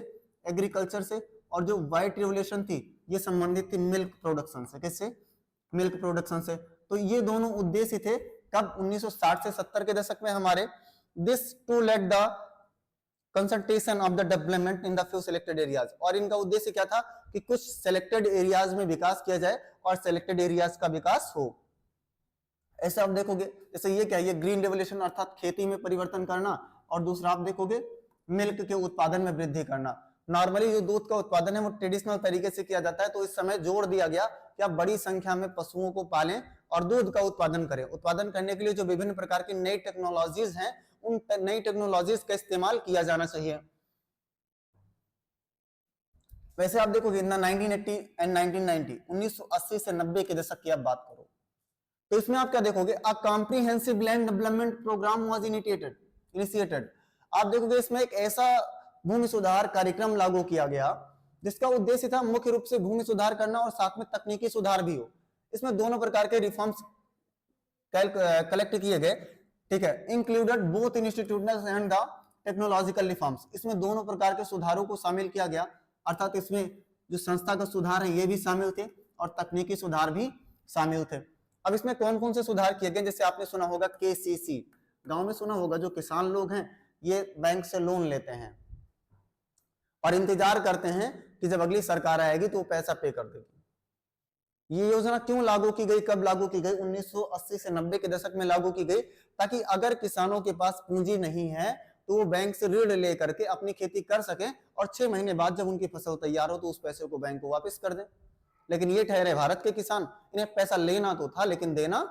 एग्रीकल्चर से, और जो व्हाइट रिवोल्यूशन थी ये संबंधित थी मिल्क प्रोडक्शन से, किससे, मिल्क प्रोडक्शन से। तो ये दोनों उद्देश्य थे कब, 1960 से 70 के दशक में हमारे। This to let the concentration of the development in the few selected areas, और इनका उद्देश्य क्या था कि कुछ सिलेक्टेड एरियाज में विकास किया जाए और सिलेक्टेड एरियाज का विकास हो। ऐसे आप देखोगे जैसे ये क्या है, ये ग्रीन रेवोल्यूशन अर्थात खेती में परिवर्तन करना, और दूसरा आप देखोगे मिल्क के उत्पादन में वृद्धि करना। नॉर्मली जो दूध का उत्पादन है वो ट्रेडिशनल तरीके से किया जाता है, तो इस समय जोर दिया गया कि आप बड़ी संख्या में पशुओं को पालें और दूध का उत्पादन करें। उत्पादन करने के लिए जो विभिन्न प्रकार की नई टेक्नोलॉजीज हैं, उन नई टेक्नोलॉजीज का इस्तेमाल किया जाना चाहिए। वैसे आप देखोगे 1980 एंड 1990, 1980 से 90 के दशक की आप बात करो तो इसमें आप क्या देखोगे, a comprehensive land development programme was initiated. Initiated. आप देखोगे इसमें एक ऐसा भूमि सुधार कार्यक्रम लागू किया गया जिसका उद्देश्य था मुख्य रूप से भूमि सुधार करना और साथ में तकनीकी सुधार भी हो। इसमें दोनों प्रकार के रिफॉर्म्स कलेक्ट किए गए, ठीक है, included both institutional and the technological reforms. इसमें दोनों प्रकार के सुधारों को शामिल किया गया, अर्थात इसमें जो संस्थागत सुधार है ये भी शामिल थे और तकनीकी सुधार भी शामिल थे। अब इसमें कौन कौन से सुधार किए गए, जैसे आपने सुना होगा केसीसी, गांव में सुना होगा, जो किसान लोग हैं ये बैंक से लोन लेते हैं और इंतजार करते हैं कि जब अगली सरकार आएगी तो वो पैसा पे कर देगी। ये योजना क्यों लागू की गई, कब लागू की गई? 1980 से 90 के दशक में लागू की गई, ताकि अगर किसानों के पास पूंजी नहीं है तो वो बैंक से ऋण लेकर के अपनी खेती कर सकें और 6 महीने बाद जब उनकी फसल तैयार हो तो उस पैसे को बैंक को वापस कर दें। लेकिन ये ठहरे भारत के किसान, इन्हें पैसा लेना तो था लेकिन देना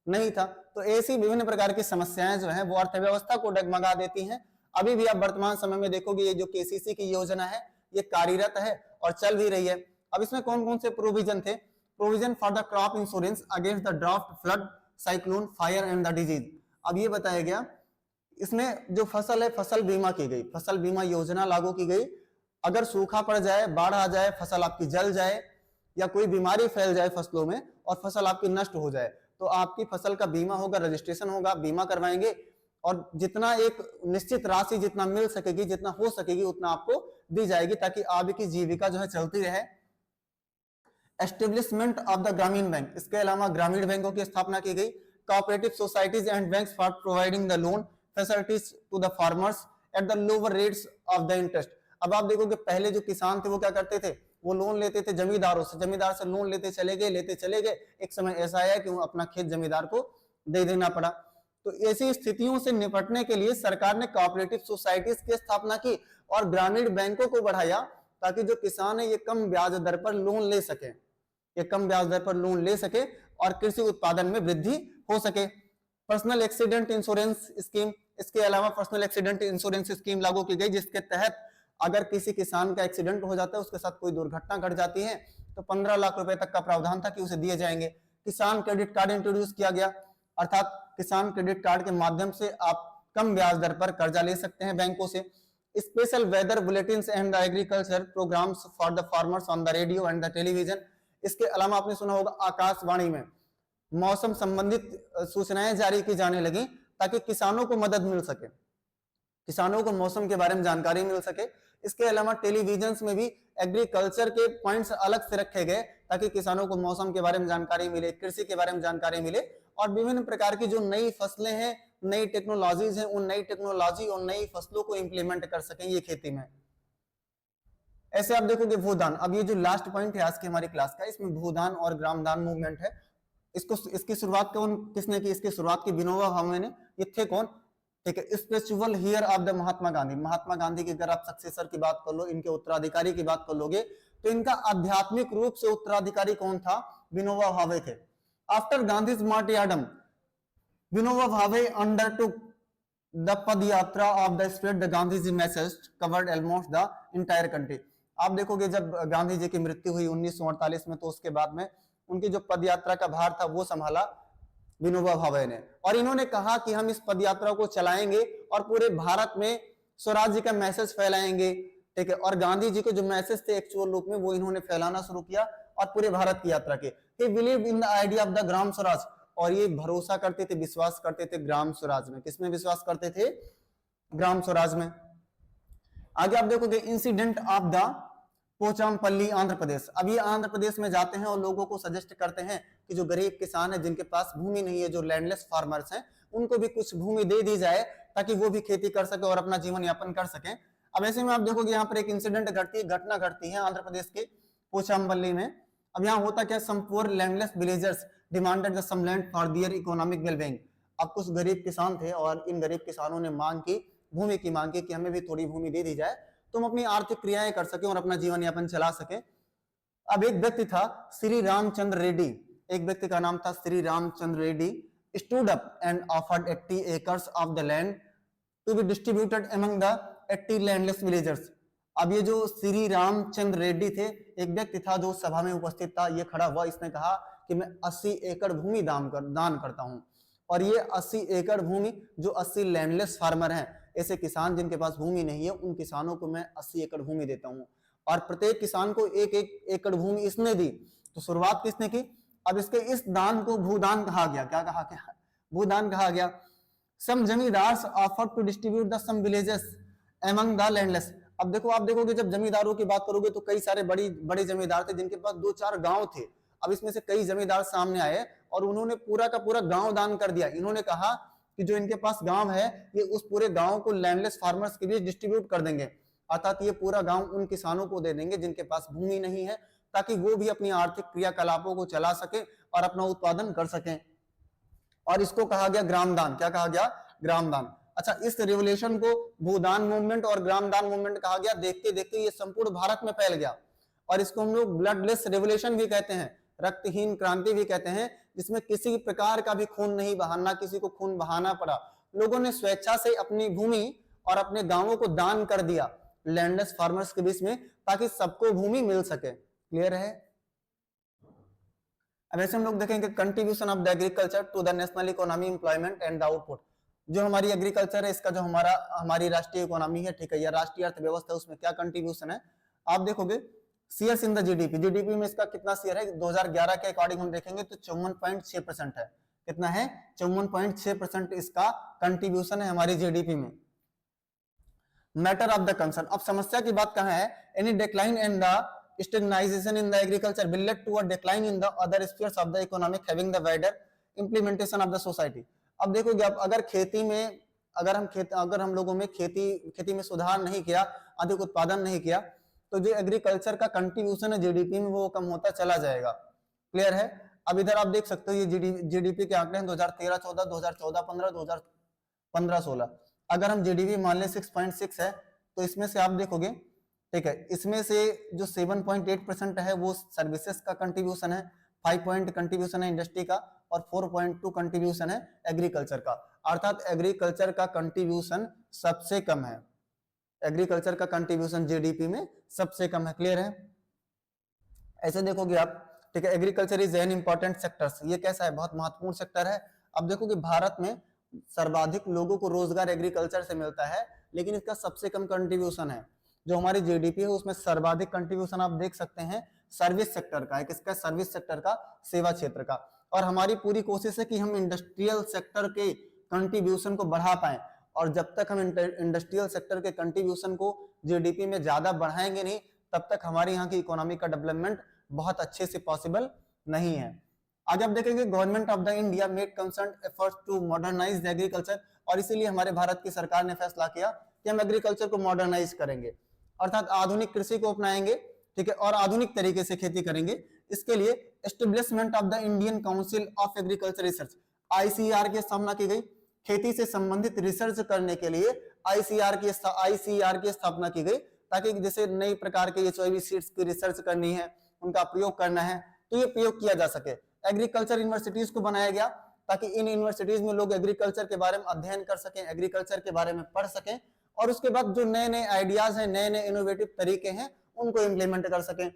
नहीं था। तो ऐसी विभिन्न प्रकार की समस्याएं जो है वो अर्थव्यवस्था को डगमगा देती हैं। अभी भी आप वर्तमान समय में देखोगे ये जो केसीसी की योजना है ये कार्यरत है और चल भी रही है। अब इसमें कौन कौन से प्रोविजन थे? Provision for the crop insurance against the draft, flood, cyclone, fire and the disease. अब ये बताया गया इसमें जो फसल है फसल बीमा की गई, फसल बीमा योजना लागू की गई। अगर सूखा पड़ जाए, बाढ़ आ जाए, फसल आपकी जल जाए या कोई बीमारी फैल जाए फसलों में और फसल आपकी नष्ट हो जाए तो आपकी फसल का बीमा होगा, रजिस्ट्रेशन होगा, बीमा करवाएंगे और जितना एक निश्चित राशि जितना मिल सकेगी, जितना हो सकेगी उतना आपको दी जाएगी ताकि आपकी जीविका जो है चलती रहे। Establishment of the Gramin bank, इसके अलावा ग्रामीण बैंकों की स्थापना की गई। Cooperative societies and banks for providing the loan facilities to the farmers at the lower rates of the interest. अब आप देखोगे पहले जो किसान थे वो क्या करते थे, वो लोन लेते थे जमींदारों से, जमींदार से लोन लेते चले गए, एक समय ऐसा आया कि अपना खेत जमींदार को दे देना पड़ा। तो ऐसी स्थितियों से निपटने के लिए सरकार ने कोऑपरेटिव सोसाइटीज की स्थापना की और ग्रामीण बैंकों को बढ़ाया ताकि जो किसान है ये कम ब्याज दर पर लोन ले सके, और कृषि उत्पादन में वृद्धि हो सके। पर्सनल एक्सीडेंट इंश्योरेंस स्कीम, इसके अलावा पर्सनल एक्सीडेंट इंश्योरेंस स्कीम लागू की गई जिसके तहत अगर किसी किसान का एक्सीडेंट हो जाता है, उसके साथ कोई दुर्घटना घट जाती है तो 15 लाख रुपए तक का प्रावधान था कि उसे दिए जाएंगे। किसान क्रेडिट कार्ड इंट्रोड्यूस किया गया, अर्थात किसान क्रेडिट कार्ड के माध्यम से आप कम ब्याज दर पर कर्जा ले सकते हैं बैंकों से। Special weather bulletins and the agriculture programmes for the farmers on the radio and the television. इसके अलावा आपने सुना होगा आकाशवाणी में मौसम संबंधित सूचनाएं जारी की जाने लगी ताकि किसानों को मदद मिल सके, किसानों को मौसम के बारे में जानकारी मिल सके। इसके अलावा टेलीविजन में भी एग्रीकल्चर के पॉइंट्स अलग से रखे गए ताकि किसानों को मौसम के बारे में जानकारी मिले, कृषि के बारे में जानकारी मिले और विभिन्न प्रकार की जो नई फसलें हैं, नई टेक्नोलॉजीज हैं, उन नई टेक्नोलॉजी और नई फसलों को इंप्लीमेंट कर सकें ये खेती में। ऐसे आप देखोगे भूदान, अब ये जो लास्ट पॉइंट है आज की हमारी क्लास का, इसमें भूदान और ग्रामदान मूवमेंट है। इसकी शुरुआत किसने की? इसकी शुरुआत की विनोबा भावे ने। ये थे कौन? ठीक है, spiritual here of the Mahatma Gandhi. Mahatma Gandhi की अगर आप सक्सेसर की बात कर लो, इनके उत्तराधिकारी की बात कर लोगे तो इनका आध्यात्मिक रूप से उत्तराधिकारी कौन था? विनोबा भावे थे। After Gandhi's मार्टियरडम, Vinoba Bhave undertook the पद यात्रा of the spread the Gandhiji message covered almost the entire country. आप देखोगे जब गांधी जी की मृत्यु हुई 1948 में तो उसके बाद में उनकी जो पद यात्रा का भार था वो संभाला विनोबा भावे ने और इन्होंने कहा कि हम इस पदयात्रा को चलाएंगे और पूरे भारत में स्वराज्य का मैसेज फैलाएंगे। ठीक है, और गांधी जी के जो मैसेज थे एक्चुअल रूप में वो इन्होंने फैलाना शुरू किया और पूरे भारत की यात्रा की। He believed in the idea of the Gram Swaraj, और ये भरोसा करते थे, विश्वास करते थे ग्राम स्वराज में। किसमें विश्वास करते थे? ग्राम स्वराज में। आगे आप देखोगे incident of the पोचामपल्ली Andhra Pradesh. अब ये आंध्र प्रदेश में जाते हैं और लोगों को सजेस्ट करते हैं कि जो गरीब किसान है जिनके पास भूमि नहीं है, जो लैंडलेस फार्मर्स हैं, उनको भी कुछ भूमि दे दी जाए ताकि वो भी खेती कर सके और अपना जीवन यापन कर सके। अब ऐसे में आप देखोगे यहाँ पर एक इंसिडेंट घटना घटती है आंध्र प्रदेश के पोचामपल्ली में। अब यहाँ होता क्या, some poor landless villagers demanded the some land for their economic wellbeing. अब कुछ गरीब किसान थे और इन गरीब किसानों ने भूमि की मांग की कि हमें भी थोड़ी भूमि दे दी जाए, तुम अपनी आर्थिक क्रियाएं कर सके और अपना जीवन यापन चला सके। अब एक व्यक्ति था श्री रामचंद्र रेड्डी, एक व्यक्ति का नाम था Shri Ramchandra Reddy, stood up and offered 80 acres of the land to be distributed among the 80 landless villagers. अब ये जो श्री रामचंद्र रेड्डी थे, एक व्यक्ति था जो सभा में उपस्थित था, ये खड़ा हुआ, इसने कहा कि मैं 80 एकड़ भूमि दान करता हूं और ये 80 एकड़ भूमि, जो 80 लैंडलेस फार्मर हैं, ऐसे किसान जिनके पास भूमि नहीं है, उन किसानों को मैं 80 एकड़ भूमि देता हूं। और प्रत्येक किसान को एक एक एकड़ भूमि इसने दी। तो शुरुआत किसने की? अब इसके इस दान को भूदान कहा गया। क्या कहा गया? भूदान कहा गया। Some zamindars offer to distribute the some villages among the landless. अब देखो, आप देखोगे जब जमींदारों की बात करोगे तो कई सारे बड़ी बड़े जमींदार थे जिनके पास 2-4 गांव थे। अब इसमें से कई जमींदार सामने आए और उन्होंने पूरा का पूरा गांव दान कर दिया। इन्होंने कहा कि जो इनके पास गांव है, ये उस पूरे गांव को लैंडलेस फार्मर्स के बीच डिस्ट्रीब्यूट कर देंगे, अर्थात ये पूरा गांव उन किसानों को दे देंगे जिनके पास भूमि नहीं है, ताकि वो भी अपनी आर्थिक क्रियाकलापों को चला सके और अपना उत्पादन कर सकें। और इसको कहा गया ग्रामदान। क्या कहा गया? ग्रामदान। अच्छा, इस रेवोल्यूशन को भूदान मूवमेंट और ग्रामदान मूवमेंट कहा गया। देखते देखते ये संपूर्ण भारत में फैल गया और इसको हम लोग ब्लडलेस रेवोल्यूशन भी कहते हैं, रक्तहीन क्रांति भी कहते हैं, जिसमें किसी प्रकार का भी खून नहीं बहा, ना किसी को खून बहाना पड़ा। लोगों ने स्वेच्छा से अपनी भूमि और अपने गांवों को दान कर दिया लैंडलेस फार्मर्स के बीच में, ताकि सबको भूमि मिल सके। क्लियर है? अब ऐसे हम लोग देखेंगे contribution of the agriculture to the national economy, employment and the output. जो हमारी एग्रीकल्चर है, इसका जो हमारी राष्ट्रीय इकोनॉमी है, ठीक है, या राष्ट्रीय अर्थव्यवस्था है, उसमें क्या कंट्रीब्यूशन है आप देखोगे। Shares in the GDP, GDP में इसका कितना शेयर है? 2011 के अकॉर्डिंग हम देखेंगे तो 54.6% है। कितना है? 54.6% इसका कंट्रीब्यूशन है हमारी जीडीपी में। मैटर ऑफ द कंसर्न, अब समस्या की बात कहां है? Any decline in the stagnation in the agriculture will lead to a decline in the other spheres of the economic having the wider implementation of the society. अब देखोगे, अब अगर खेती में अगर हम लोगों में खेती में सुधार नहीं किया, अधिक उत्पादन नहीं किया, तो जो एग्रीकल्चर का कंट्रीब्यूशन है जीडीपी में, वो कम होता चला जाएगा। क्लियर है? अब इधर आप देख सकते हो ये जीडीपी के आंकड़े हैं 2013-14, 2014-15, 2015-16। अगर हम जीडीपी मान लें 6.6 है, तो इसमें से आप देखोगे, ठीक है, इसमें से जो 7.8% है वो सर्विसेज का कंट्रीब्यूशन है, 5 कंट्रीब्यूशन है इंडस्ट्री का, और 4.2 कंट्रीब्यूशन है एग्रीकल्चर का। अर्थात एग्रीकल्चर का कंट्रीब्यूशन सबसे कम है, एग्रीकल्चर का कंट्रीब्यूशन जीडीपी में सबसे कम है। क्लियर है? ऐसे देखोगे आप, ठीक है, agriculture is an important sector. ये कैसा है? बहुत महत्वपूर्ण सेक्टर है। अब देखो कि भारत में सर्वाधिक लोगों को रोजगार एग्रीकल्चर से मिलता है, लेकिन इसका सबसे कम कंट्रीब्यूशन है। जो हमारी जीडीपी है उसमें सर्वाधिक कंट्रीब्यूशन आप देख सकते हैं सर्विस सेक्टर का है। किसका? सर्विस सेक्टर का, सेवा क्षेत्र का। और हमारी पूरी कोशिश है कि हम इंडस्ट्रियल सेक्टर के कंट्रीब्यूशन को बढ़ा पाएं, और जब तक हम इंडस्ट्रियल सेक्टर के कंट्रीब्यूशन को जीडीपी में ज्यादा बढ़ाएंगे नहीं, तब तक हमारे यहाँ की इकोनॉमी का डेवलपमेंट बहुत अच्छे से पॉसिबल नहीं है। आगे आप देखेंगे government of the India made concern efforts to modernise the agriculture, और इसीलिए हमारे भारत की सरकार ने फैसला किया कि हम एग्रीकल्चर को मॉडर्नाइज करेंगे, अर्थात आधुनिक कृषि को अपनाएंगे, ठीक है, और आधुनिक तरीके से खेती करेंगे। इसके लिए establishment of the Indian council of agriculture research, ICR की स्थापना की गई। खेती से संबंधित रिसर्च करने के लिए आईसीआर की स्थापना की गई, ताकि जैसे नई प्रकार के एचआईवी सीड्स की रिसर्च करनी है, उनका प्रयोग करना है, तो ये प्रयोग किया जा सके। एग्रीकल्चर यूनिवर्सिटीज को बनाया गया, ताकि इन यूनिवर्सिटीज में लोग एग्रीकल्चर के बारे में अध्ययन कर सकें, एग्रीकल्चर के बारे में पढ़ सकें, और उसके बाद जो नए नए आइडियाज हैं, नए नए इनोवेटिव तरीके हैं, उनको इम्प्लीमेंट कर सकें।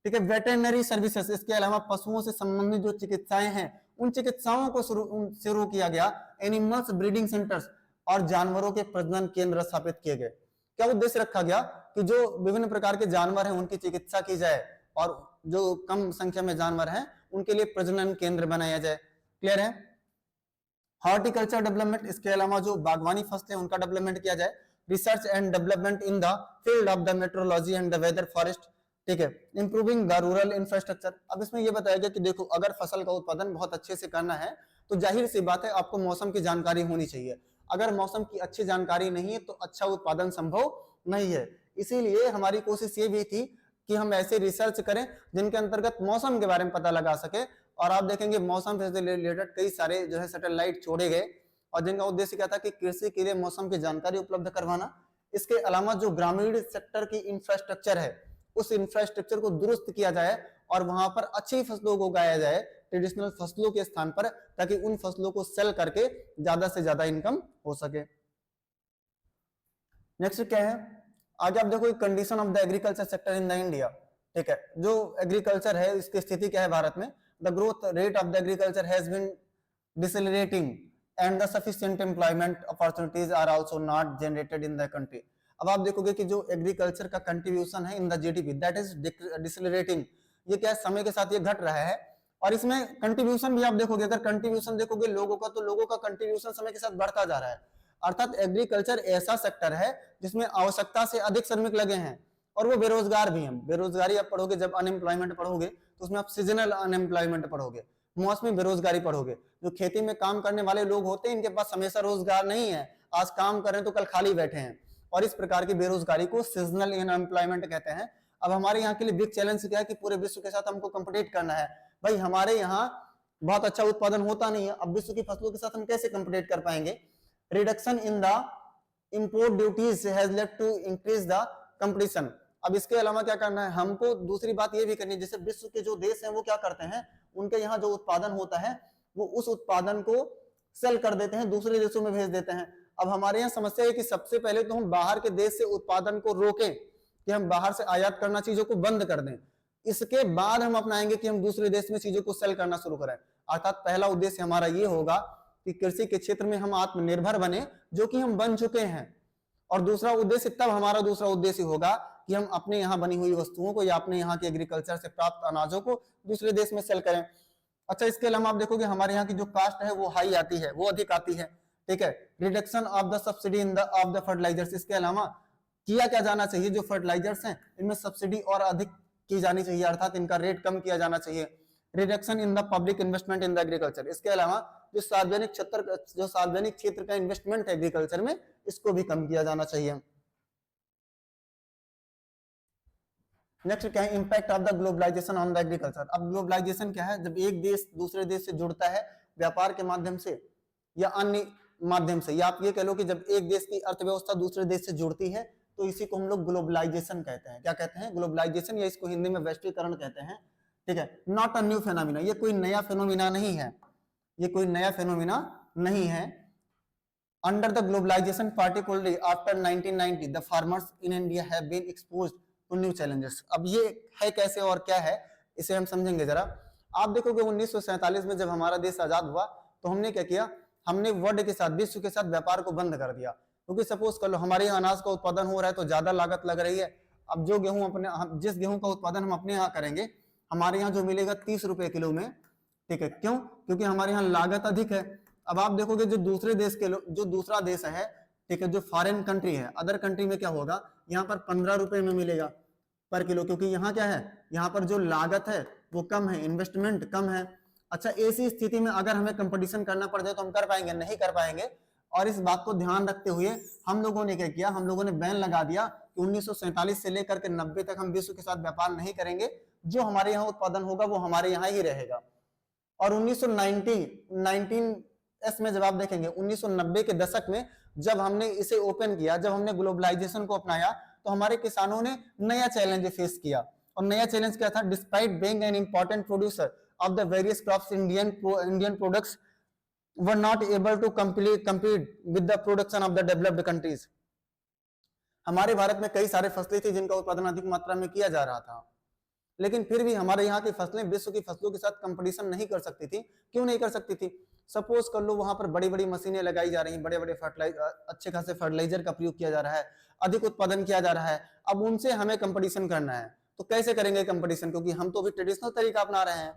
ठीक है, वेटरनरी सर्विसेज, इसके अलावा पशुओं से संबंधित जो चिकित्साएं हैं, उन चिकित्साओं को शुरू किया गया। एनिमल्स ब्रीडिंग सेंटर्स, और जानवरों के प्रजनन केंद्र स्थापित किए गए। क्या उद्देश्य रखा गया? कि जो विभिन्न प्रकार के जानवर हैं उनकी चिकित्सा की जाए, और जो कम संख्या में जानवर हैं उनके लिए प्रजनन केंद्र बनाया जाए। क्लियर है? हॉर्टिकल्चर डेवलपमेंट, इसके अलावा जो बागवानी फसलें उनका डेवलपमेंट किया जाए। Research and development in the field of the metrology and the weather forest, ठीक है, इंप्रूविंग द रूरल इंफ्रास्ट्रक्चर। अब इसमें यह बताया गया कि देखो, अगर फसल का उत्पादन बहुत अच्छे से करना है तो जाहिर सी बात है आपको मौसम की जानकारी होनी चाहिए। अगर मौसम की अच्छी जानकारी नहीं है तो अच्छा उत्पादन संभव नहीं है। इसीलिए हमारी कोशिश ये भी थी कि हम ऐसे रिसर्च करें जिनके अंतर्गत मौसम के बारे में पता लगा सके। और आप देखेंगे मौसम से रिलेटेड कई सारे जो है सैटेलाइट छोड़े गए, और जिनका उद्देश्य क्या था कि कृषि के लिए मौसम की जानकारी उपलब्ध करवाना। इसके अलावा जो ग्रामीण सेक्टर की इंफ्रास्ट्रक्चर है, उस इंफ्रास्ट्रक्चर को दुरुस्त किया जाए और वहां पर अच्छी फसलों को उगाया जाए ट्रेडिशनल फसलों के स्थान पर, ताकि उन फसलों को सेल करके ज्यादा से ज्यादा इनकम हो सके। नेक्स्ट क्या है? आगे आप देखो condition of the agriculture sector in the India. ठीक है, जो एग्रीकल्चर है इसकी स्थिति क्या है भारत में? The growth rate of the agriculture has been decelerating and the sufficient employment opportunities are also not generated in the country. अब आप देखोगे कि जो एग्रीकल्चर का कंट्रीब्यूशन है in the GDP that is decelerating, ये क्या है, समय के साथ ये घट रहा है। और इसमें कंट्रीब्यूशन भी आप देखोगे, अगर कंट्रीब्यूशन देखोगे लोगों का, तो लोगों का कंट्रीब्यूशन समय के साथ बढ़ता जा रहा है। अर्थात एग्रीकल्चर ऐसा सेक्टर है जिसमें आवश्यकता से अधिक श्रमिक लगे हैं और वो बेरोजगार भी हैं। बेरोजगारी आप पढ़ोगे, जब अनएम्प्लॉयमेंट पढ़ोगे तो उसमें आप सीजनल अनएम्प्लॉयमेंट पढ़ोगे, मौसमी बेरोजगारी पढ़ोगे। जो खेती में काम करने वाले लोग होते हैं इनके पास हमेशा रोजगार नहीं है, आज काम कर रहे हैं तो कल खाली बैठे हैं, और इस प्रकार की बेरोजगारी को सीजनल अनएम्प्लॉयमेंट कहते हैं। अब हमारे यहाँ के लिए बिग चैलेंज क्या है कि पूरे विश्व के साथ हमको कम्पिटिट करना है। भाई हमारे यहाँ बहुत अच्छा उत्पादन होता नहीं है, अब विश्व की फसलों के साथ हम कैसे कम्पिटिट कर पाएंगे। Reduction in the import duties has led to increase the competition. अब इसके अलावा क्या करना है हमको, दूसरी बात ये भी करनी है, जैसे विश्व के जो देश हैं वो क्या करते हैं, उनके यहाँ जो उत्पादन होता है वो उस उत्पादन को सेल कर देते हैं, दूसरे देशों में भेज देते हैं। अब हमारे यहाँ समस्या है कि सबसे पहले तो हम बाहर के देश से उत्पादन को रोकें, कि हम बाहर से आयात करना, चीजों को बंद कर दें, इसके बाद हम अपनाएंगे कि हम दूसरे देश में चीजों को सेल करना शुरू करें। अर्थात पहला उद्देश्य हमारा ये होगा कि कृषि के क्षेत्र में हम आत्मनिर्भर बने, जो कि हम बन चुके हैं। और दूसरा उद्देश्य, तब हमारा दूसरा उद्देश्य होगा कि हम अपने यहाँ बनी हुई वस्तुओं को या अपने यहाँ के एग्रीकल्चर से प्राप्त अनाजों को दूसरे देश में सेल करें। अच्छा, इसके अलावा आप देखोगे हमारे यहाँ की जो कास्ट है वो हाई आती है, वो अधिक आती है, ठीक है। Reduction of the subsidy in the of the fertilisers, इसके अलावा किया क्या जाना चाहिए, जो फर्टिलाइजर्स हैं इनमें सब्सिडी और अधिक की जानी चाहिए, अर्थात इनका रेट कम किया जाना चाहिए। Reduction in the public investment in the agriculture, इसके अलावा जो सार्वजनिक क्षेत्र का इन्वेस्टमेंट है एग्रीकल्चर में, इसको भी कम किया जाना चाहिए। नेक्स्ट क्या है, impact of the globalisation on the agriculture. अब ग्लोबलाइजेशन क्या है, जब एक देश दूसरे देश से जुड़ता है व्यापार के माध्यम से या अन्य माध्यम से, या आप ये कह लो कि जब एक देश की अर्थव्यवस्था दूसरे देश से जुड़ती है तो इसी को हम लोग ग्लोबलाइजेशन कहते हैं। क्या कहते हैं, ग्लोबलाइजेशन, या इसको हिंदी में वैश्वीकरण कहते हैं, ठीक है। नॉट अ न्यू फेनोमिना, ये कोई नया फेनोमिना नहीं है, ये कोई नया फेनोमिना नहीं है। Under the globalisation, particularly after 1990, the farmers in India have been exposed to new challenges. अब ये है कैसे और क्या है, इसे हम समझेंगे जरा। आप देखोगे 1947 में जब हमारा देश आजाद हुआ तो हमने क्या किया, हमने वर्ल्ड के साथ, विश्व के साथ व्यापार को बंद कर दिया। क्योंकि सपोज कर लो हमारे यहाँ अनाज का उत्पादन हो रहा है तो ज्यादा लागत लग रही है। अब जो गेहूं अपने, जिस गेहूं का उत्पादन हम अपने यहाँ करेंगे, हमारे यहाँ जो मिलेगा 30 रुपए किलो में, ठीक है। क्यों, क्योंकि हमारे यहाँ लागत अधिक है। अब आप देखोगे जो दूसरे देश के जो दूसरा देश है, ठीक है, जो फॉरेन कंट्री है, अदर कंट्री में क्या होगा, यहाँ पर 15 रुपए में मिलेगा पर किलो, क्योंकि यहाँ क्या है, यहाँ पर जो लागत है वो कम है, इन्वेस्टमेंट कम है। अच्छा, ऐसी स्थिति में अगर हमें कंपटीशन करना पड़ जाए तो हम कर पाएंगे, नहीं कर पाएंगे। और इस बात को ध्यान रखते हुए हम लोगों ने क्या किया, हम लोगों ने बैन लगा दिया कि 1947 से लेकर के 90 तक हम विश्व के साथ व्यापार नहीं करेंगे, जो हमारे यहाँ उत्पादन होगा वो हमारे यहाँ ही रहेगा। और 1990 में जब आप देखेंगे 1990 के दशक में जब हमने इसे ओपन किया, जब हमने ग्लोबलाइजेशन को अपनाया, तो हमारे किसानों ने नया चैलेंज फेस किया। और नया चैलेंज क्या था, despite being an important producer of the various crops, Indian products were not able to compete with the production of the developed countries। हमारे भारत में कई सारे फसलें थी जिनका उत्पादन अधिक मात्रा में किया जा रहा था, लेकिन फिर भी हमारे यहाँ की फसलें विश्व की फसलों के साथ कंपटीशन नहीं कर सकती थी। क्यों नहीं कर सकती थी, सपोज कर लो वहां पर बड़ी बड़ी मशीनें लगाई जा रही, बड़े बड़े अच्छे खासे फर्टिलाइजर का प्रयोग किया जा रहा है, अधिक उत्पादन किया जा रहा है। अब उनसे हमें कंपटीशन करना है तो कैसे करेंगे कंपटीशन, क्योंकि हम तो अभी ट्रेडिशनल तरीका अपना रहे हैं।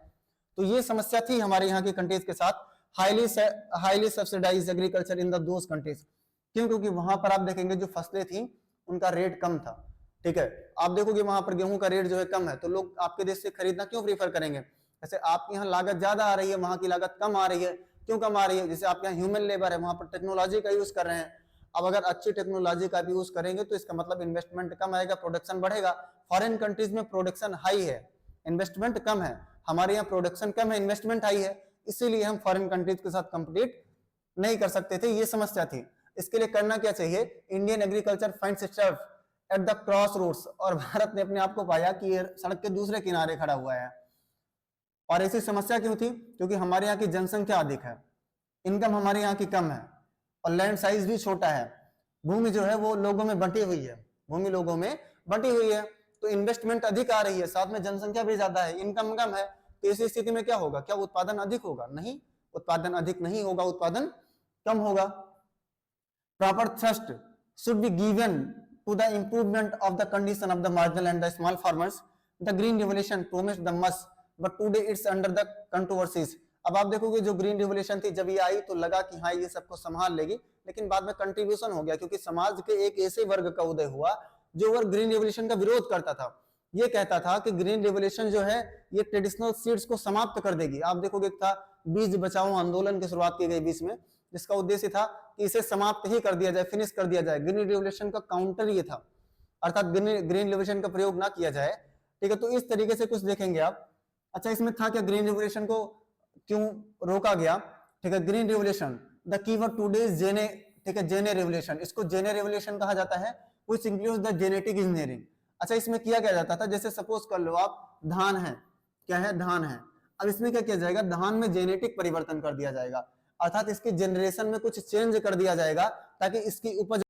तो ये समस्या थी हमारे यहाँ की कंट्रीज के साथ, highly subsidise agriculture in those countries. क्यों, क्योंकि वहां पर आप देखेंगे जो फसलें थी उनका रेट कम था, ठीक है। आप देखोगे वहां पर गेहूं का रेट जो है कम है, तो लोग आपके देश से खरीदना क्यों प्रीफर करेंगे। जैसे आपके यहाँ लागत ज्यादा आ रही है, वहां की लागत कम आ रही है। क्यों कम आ रही है, जैसे आपके यहाँ ह्यूमन लेबर है, वहां पर टेक्नोलॉजी का यूज कर रहे हैं। अब अगर अच्छी टेक्नोलॉजी का भी यूज करेंगे तो इसका मतलब इन्वेस्टमेंट कम आएगा, प्रोडक्शन बढ़ेगा। फॉरेन कंट्रीज में प्रोडक्शन हाई है, इन्वेस्टमेंट कम है, हमारे यहाँ प्रोडक्शन कम है, इन्वेस्टमेंट हाई है, इसीलिए हम फॉरेन कंट्रीज के साथ कंपीट नहीं कर सकते थे। ये समस्या थी। इसके लिए करना क्या चाहिए, Indian agriculture finds itself at the crossroads, और भारत ने अपने आप को पाया कि ये सड़क के दूसरे किनारे खड़ा हुआ है। और ऐसी समस्या क्यों थी, क्योंकि हमारे यहाँ की जनसंख्या अधिक है, इनकम हमारे यहाँ की कम है, और लैंड साइज भी छोटा है, भूमि जो है वो लोगों में बंटी हुई है, भूमि लोगों में बंटी हुई है, तो इन्वेस्टमेंट अधिक आ रही है, साथ में जनसंख्या भी ज्यादा है, इनकम कम है। तो ऐसी स्थिति में क्या होगा, क्या उत्पादन अधिक होगा, नहीं, उत्पादन अधिक नहीं होगा, उत्पादन कम होगा। Proper thrust should be given to the improvement of the condition of the marginal and the small farmers. The green revolution promised the much, but today it's under the controversies. अब आप देखोगे जो ग्रीन रिवोल्यूशन थी, जब ये आई तो लगा कि हाँ ये सबको संभाल लेगी, लेकिन बाद में कंट्रीब्यूशन हो गया, क्योंकि समाज के एक ऐसे वर्ग का उदय हुआ जो वर्ग ग्रीन रिवोल्यूशन का विरोध करता था। ये कहता था कि ग्रीन रिवोल्यूशन जो है ये ट्रेडिशनल सीड्स को समाप्त कर देगी। आप देखोगे था बीज बचाओ आंदोलन की शुरुआत की गई बीच में, जिसका उद्देश्य था कि इसे समाप्त ही कर दिया जाए, फिनिश कर दिया जाए। ग्रीन रिवोल्यूशन का काउंटर ये था, अर्थात ग्रीन रिवोल्यूशन का प्रयोग ना किया जाए। ठीक है, तो इस तरीके से कुछ देखेंगे आप। अच्छा, इसमें था क्या, ग्रीन रिवोल्यूशन को क्यों रोका गया? ठीक है, green revolution, the keyword today is जेने। ठीक है, जेने रिवोल्यूशन, इसको जेने रिवोल्यूशन कहा जाता है, which includes the genetic engineering. अच्छा, इसमें किया क्या जाता था, जैसे सपोज कर लो आप धान है, क्या है, धान है। अब इसमें क्या किया जाएगा, धान में जेनेटिक परिवर्तन कर दिया जाएगा, अर्थात इसके जनरेशन में कुछ चेंज कर दिया जाएगा ताकि इसकी उपज